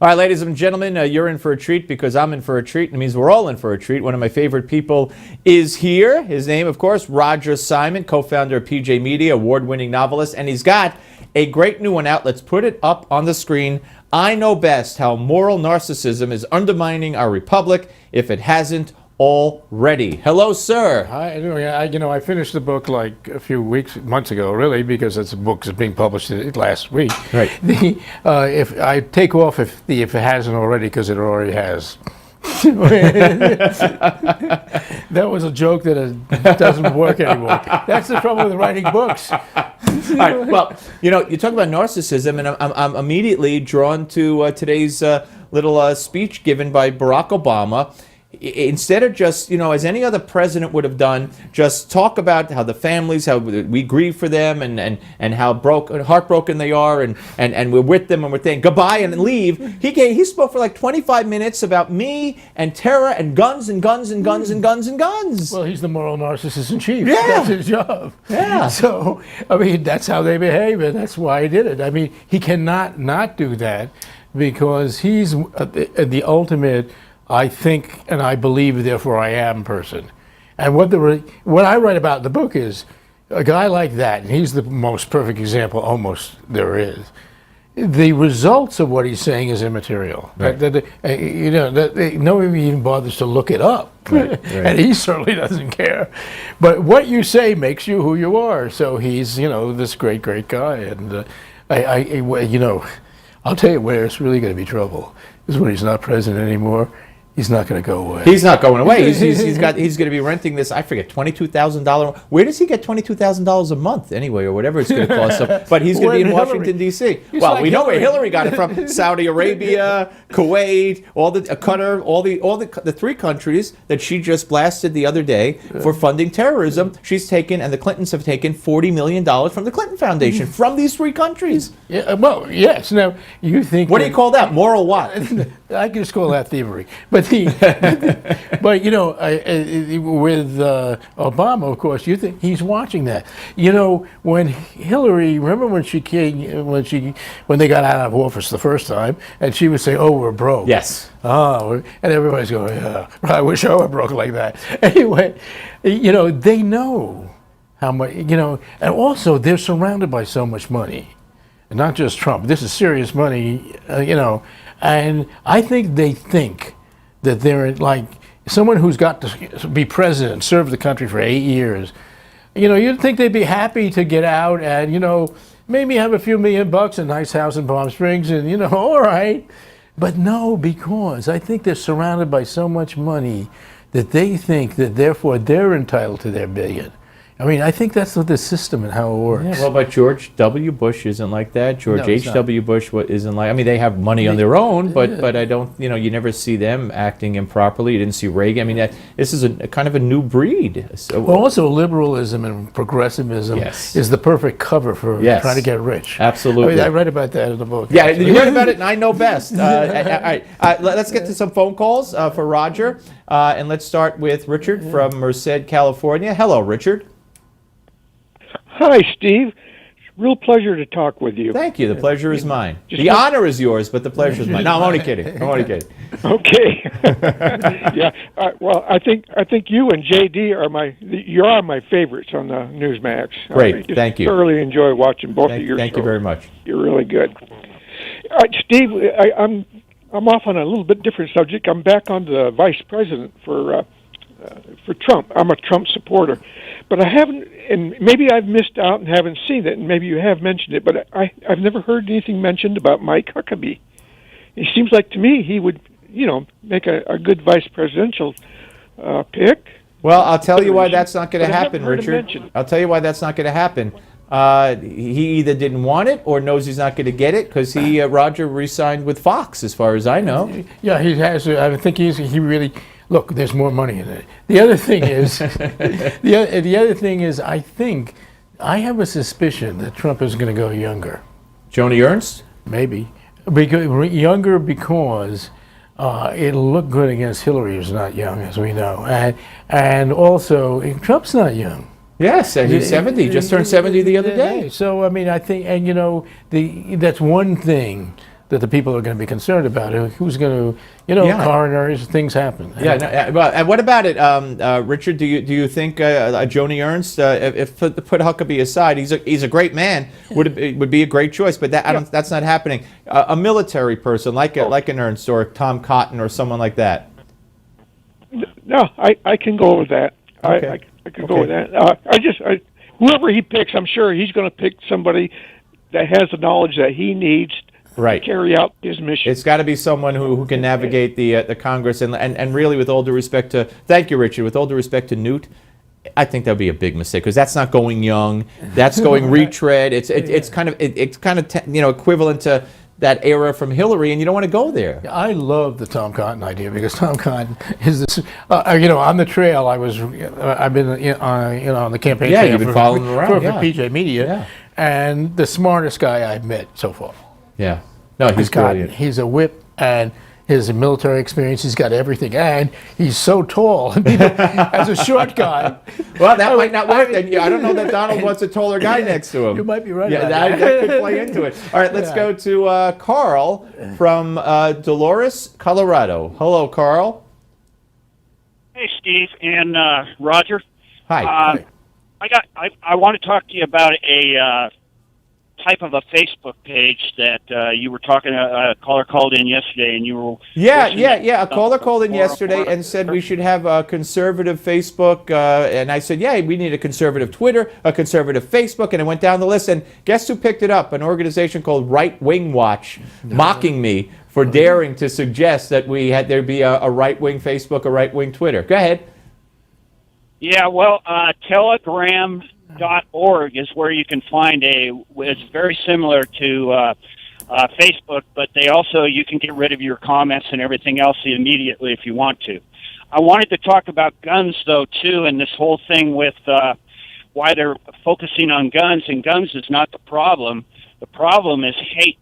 All right, ladies and gentlemen, you're in for a treat because I'm in for a treat. It means we're all in for a treat. One of my favorite people is here. His name, of course, Roger Simon, co-founder of PJ Media, award-winning novelist, and he's got a great new one out. Let's put it up on the screen. I Know Best: How Moral Narcissism is Undermining Our Republic If It Hasn't Already. Hello, sir. Hi. I finished the book like a few months ago, really, because it's a book that's being published last week. Right. If I take off if it hasn't already, because it already has. That was a joke that doesn't work anymore. That's the trouble with writing books. All right, well, you talk about narcissism, and I'm immediately drawn to today's little speech given by Barack Obama. Instead of just, as any other president would have done, just talk about how the families, how we grieve for them and how heartbroken they are, and we're with them and we're saying goodbye and leave. He spoke for like 25 minutes about me and terror and guns and guns and guns and guns and guns. Well, he's the moral narcissist in chief. Yeah. That's his job. Yeah. So, that's how they behave, and that's why he did it. He cannot not do that because he's the ultimate I think and I believe, therefore I am person. And what I write about in the book is a guy like that, and he's the most perfect example almost there is. The results of what he's saying is immaterial. Right. Nobody even bothers to look it up. Right. And he certainly doesn't care. But what you say makes you who you are. So he's, this great, great guy. And I'll tell you where it's really going to be trouble is when he's not president anymore. He's not going to go away. He's not going away. He's going to be renting this. I forget, $22,000. Where does he get $22,000 a month anyway, or whatever it's going to cost him? But he's going to be in Washington D.C. Well, we know where Hillary got it from: Saudi Arabia, Kuwait, Qatar, all the three countries that she just blasted the other day for funding terrorism. She's taken, and the Clintons have taken $40 million from the Clinton Foundation from these three countries. Yeah. Well, yes. Now you think. What do you call that? Moral what? I can just call that thievery. But with Obama, of course, you think he's watching that. When Hillary, remember when when they got out of office the first time, and she would say, "Oh, we're broke." Yes. Oh, and everybody's going, "Yeah, I wish I were broke like that." Anyway, they know how much, and also they're surrounded by so much money, and not just Trump. This is serious money, and I think they think that they're like someone who's got to be president, serve the country for 8 years. You'd think they'd be happy to get out and, maybe have a few $1 million, a nice house in Palm Springs, and, all right. But no, because I think they're surrounded by so much money that they think that therefore they're entitled to their billion. I think that's what the system and how it works. Yeah, well, but George W. Bush isn't like that. George H.W. Bush isn't like. They have money on their own, but I don't. You never see them acting improperly. You didn't see Reagan. This is a kind of a new breed. So, well, also liberalism and progressivism is the perfect cover for trying to get rich. Absolutely. I write about that in the book. Yeah, you read about it, and I know best. All right, let's get to some phone calls for Roger, and let's start with Richard from Merced, California. Hello, Richard. Hi, Steve. Real pleasure to talk with you. Thank you. The pleasure is mine. The honor is yours, but the pleasure is mine. No, I'm only kidding. Okay. Yeah. Well, I think you and JD are my favorites on the Newsmax. Great. Thank you. Thoroughly enjoy watching both of your shows. Thank you very much. You're really good. All right, Steve. I'm off on a little bit different subject. I'm back on the vice president for Trump. I'm a Trump supporter, but I haven't, and maybe I've missed out and haven't seen it, and maybe you have mentioned it, but I've never heard anything mentioned about Mike Huckabee. It seems like to me he would, make a good vice presidential pick. Well, I'll tell you why that's not going to happen, Richard. I'll tell you why that's not going to happen. He either didn't want it or knows he's not going to get it because Roger re-signed with Fox, as far as I know. Yeah, he has. I think he really. Look, there's more money in it. The other thing is, I think I have a suspicion that Trump is going to go younger. Joni Ernst? Maybe, younger because it'll look good against Hillary, who's not young, as we know, and also Trump's not young. Yes, he's 70. He just turned 70 the other day. So I think, and that's one thing that the people are going to be concerned about. Who's going to, Yeah. coroners, things happen. Yeah. No, well, and what about it, Richard? Do you think Joni Ernst, if put Huckabee aside, he's a great man, would be a great choice, but that's not happening. A military person like an Ernst or Tom Cotton or someone like that. No, I can go with that. Okay. I can go with that. Whoever he picks, I'm sure he's going to pick somebody that has the knowledge that he needs Right. to carry out his mission. It's got to be someone who can navigate the Congress, and really, with all due respect to, thank you, Richard, with all due respect to Newt, I think that would be a big mistake, because that's not going young, that's going retread. It's kind of equivalent to that era from Hillary, and you don't want to go there. I love the Tom Cotton idea, because Tom Cotton is this. On the trail, I've been on the campaign Yeah, trail you've been following him around, for PJ Media, Yeah. and the smartest guy I've met so far. Yeah. No, he's brilliant. He's a whip, and his military experience, he's got everything, and he's so tall. As a short guy. Well, that might not work then. I don't know that Donald wants a taller guy next to him. You might be right. Yeah, about that could play into it. All right, let's go to Carl from Dolores, Colorado. Hello, Carl. Hey, Steve and Roger. Hi. I want to talk to you about a type of a Facebook page that you were talking. A caller called in yesterday, and you were. Yeah. A caller called in yesterday and said we should have a conservative Facebook, and I said, yeah, we need a conservative Twitter, a conservative Facebook, and I went down the list, and guess who picked it up? An organization called Right Wing Watch, mocking me for daring to suggest that there be a right wing Facebook, a right wing Twitter. Go ahead. Yeah, well, Telegram.org is where you can find it's very similar to Facebook, but you can get rid of your comments and everything else immediately if you want to. I wanted to talk about guns, though, too, and this whole thing with why they're focusing on guns, and guns is not the problem. The problem is hate.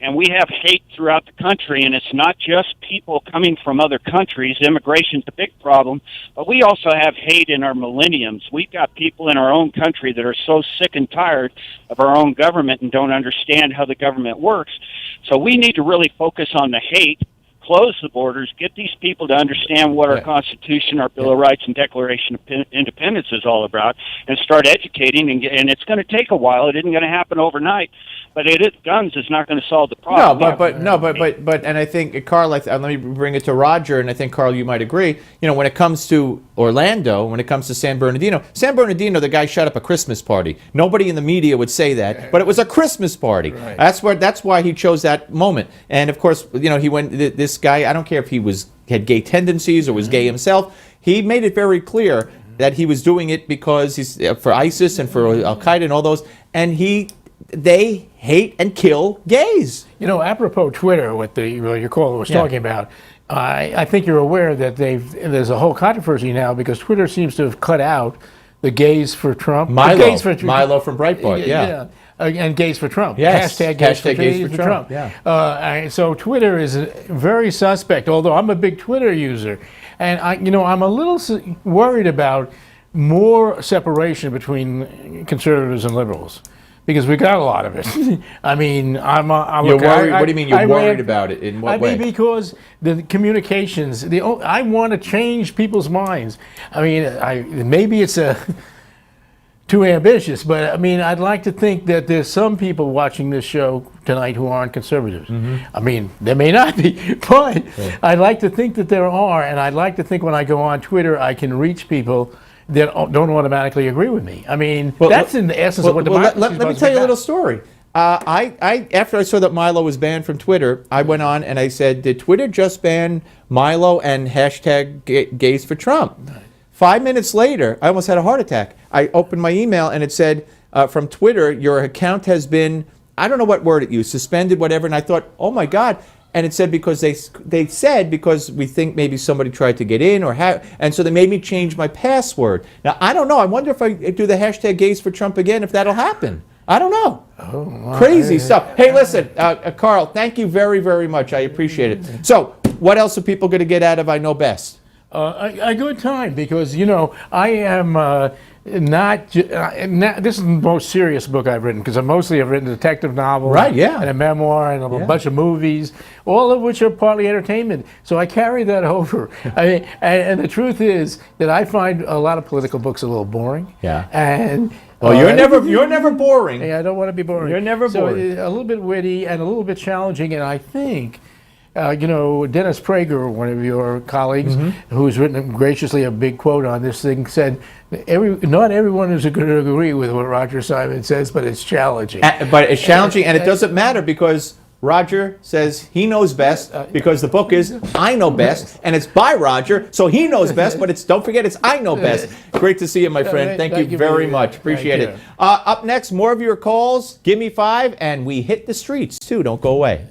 And we have hate throughout the country, and it's not just people coming from other countries. Immigration's a big problem, but we also have hate in our millenniums. We've got people in our own country that are so sick and tired of our own government and don't understand how the government works. So we need to really focus on the hate, close the borders, get these people to understand what our Constitution, our Bill of Rights, and Declaration of Independence is all about, and start educating. And it's going to take a while. It isn't going to happen overnight. But guns is not going to solve the problem. But and I think, Carl, let me bring it to Roger, and I think, Carl, you might agree. When it comes to Orlando, when it comes to San Bernardino, the guy shut up a Christmas party. Nobody in the media would say that, but it was a Christmas party. Right. That's why he chose that moment. And of course, he went. This guy, I don't care if he had gay tendencies or was gay himself. He made it very clear that he was doing it because he's for ISIS and for Al Qaeda and all those, and they hate and kill gays. Apropos Twitter, what your caller was talking about, I think you're aware that there's a whole controversy now because Twitter seems to have cut out the gays for Trump. Milo from Breitbart, and gays for Trump. Yes. Hashtag gays for Trump. Yeah. So Twitter is very suspect, although I'm a big Twitter user. And I'm a little worried about more separation between conservatives and liberals. Because we got a lot of it. I mean, you're worried. What do you mean you're worried about it? In what way? Because the communications. I want to change people's minds. I mean, maybe it's too ambitious, but I mean, I'd like to think that there's some people watching this show tonight who aren't conservatives. Mm-hmm. I mean, there may not be, but I'd like to think that there are, and I'd like to think when I go on Twitter, I can reach people that don't automatically agree with me. I mean, that's in the essence of what democracy is. Let me tell you a little story. After I saw that Milo was banned from Twitter, I went on and I said, did Twitter just ban Milo and hashtag gays for Trump? 5 minutes later, I almost had a heart attack. I opened my email and it said, from Twitter, your account has been, I don't know what word it used, suspended, whatever. And I thought, oh my God. And it said because they said because we think maybe somebody tried to get in and so they made me change my password. Now I don't know. I wonder if I do the hashtag gays for Trump again, if that'll happen. I don't know. Oh, crazy stuff. Hey, listen, Carl, thank you very, very much. I appreciate it. So, what else are people going to get out of I Know Best? A good time, because I am not. This is the most serious book I've written, because I've written detective novels, Right, yeah. and a memoir, and a Yeah. bunch of movies, all of which are partly entertainment. So I carry that over. And the truth is that I find a lot of political books a little boring. Yeah. And Well, you're never boring. I don't want to be boring. You're never so boring. A little bit witty and a little bit challenging, and I think. Dennis Prager, one of your colleagues, who's written graciously a big quote on this thing, said, "Not everyone is going to agree with what Roger Simon says, but it's challenging." But it's challenging, and it doesn't matter because Roger says he knows best, because the book is I Know Best, and it's by Roger, so he knows best, but don't forget it's I Know Best. Great to see you, my friend. Thank you very much. Appreciate it. you. Up next, more of your calls. Give me 5, and we hit the streets, too. Don't go away.